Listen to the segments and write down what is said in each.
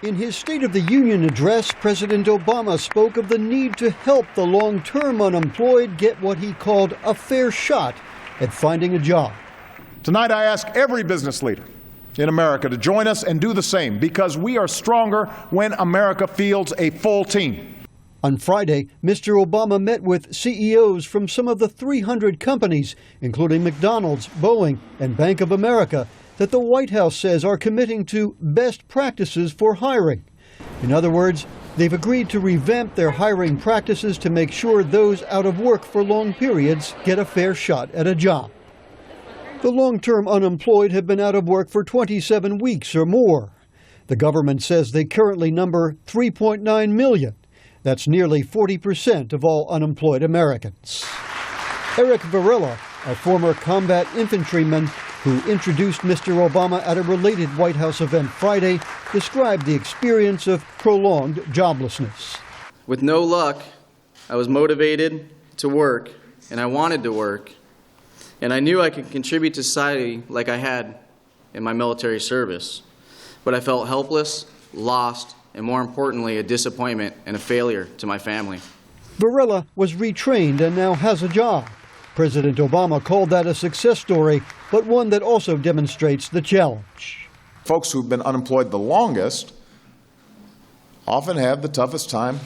In his State of the Union address, President Obama spoke of the need to help the long-term unemployed get what he called a fair shot at finding a job. Tonight, I ask every business leader in America to join us and do the same, because we are stronger when America fields a full team. On Friday, Mr. Obama met with CEOs from some of the 300 companies, including McDonald's, Boeing, and Bank of America, that the White House says are committing to best practices for hiring. In other words, they've agreed to revamp their hiring practices to make sure those out of work for long periods get a fair shot at a job. The long-term unemployed have been out of work for 27 weeks or more. The government says they currently number 3.9 million. That's nearly 40% of all unemployed Americans. Eric Varela, a former combat infantryman who introduced Mr. Obama at a related White House event Friday, described the experience of prolonged joblessness. With no luck, I was motivated to work, and I wanted to work, and I knew I could contribute to society like I had in my military service. But I felt helpless, lost, and more importantly, a disappointment and a failure to my family. Varela was retrained and now has a job. President Obama called that a success story, but one that also demonstrates the challenge. Folks who've been unemployed the longest often have the toughest time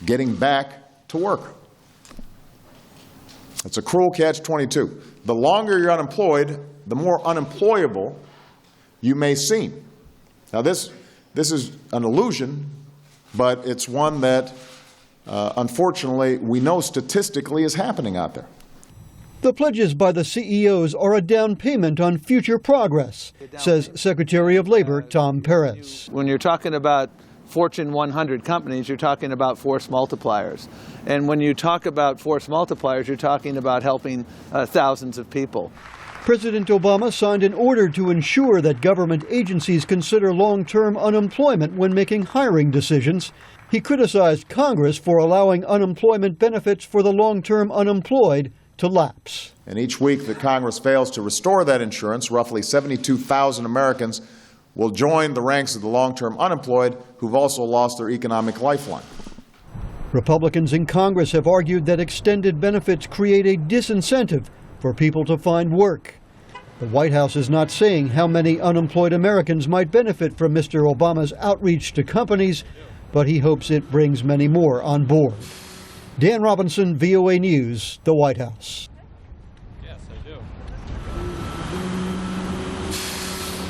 getting back to work. It's a cruel catch-22. The longer you're unemployed, the more unemployable you may seem. Now, this is an illusion, but it's one that, unfortunately, we know statistically is happening out there. The pledges by the CEOs are a down payment on future progress, says Secretary of Labor Tom Perez. When you're talking about Fortune 100 companies, you're talking about force multipliers. And when you talk about force multipliers, you're talking about helping thousands of people. President Obama signed an order to ensure that government agencies consider long-term unemployment when making hiring decisions. He criticized Congress for allowing unemployment benefits for the long-term unemployed to lapse. And each week that Congress fails to restore that insurance, roughly 72,000 Americans will join the ranks of the long-term unemployed who've also lost their economic lifeline. Republicans in Congress have argued that extended benefits create a disincentive for people to find work. The White House is not saying how many unemployed Americans might benefit from Mr. Obama's outreach to companies, but he hopes it brings many more on board. Dan Robinson, VOA News, the White House.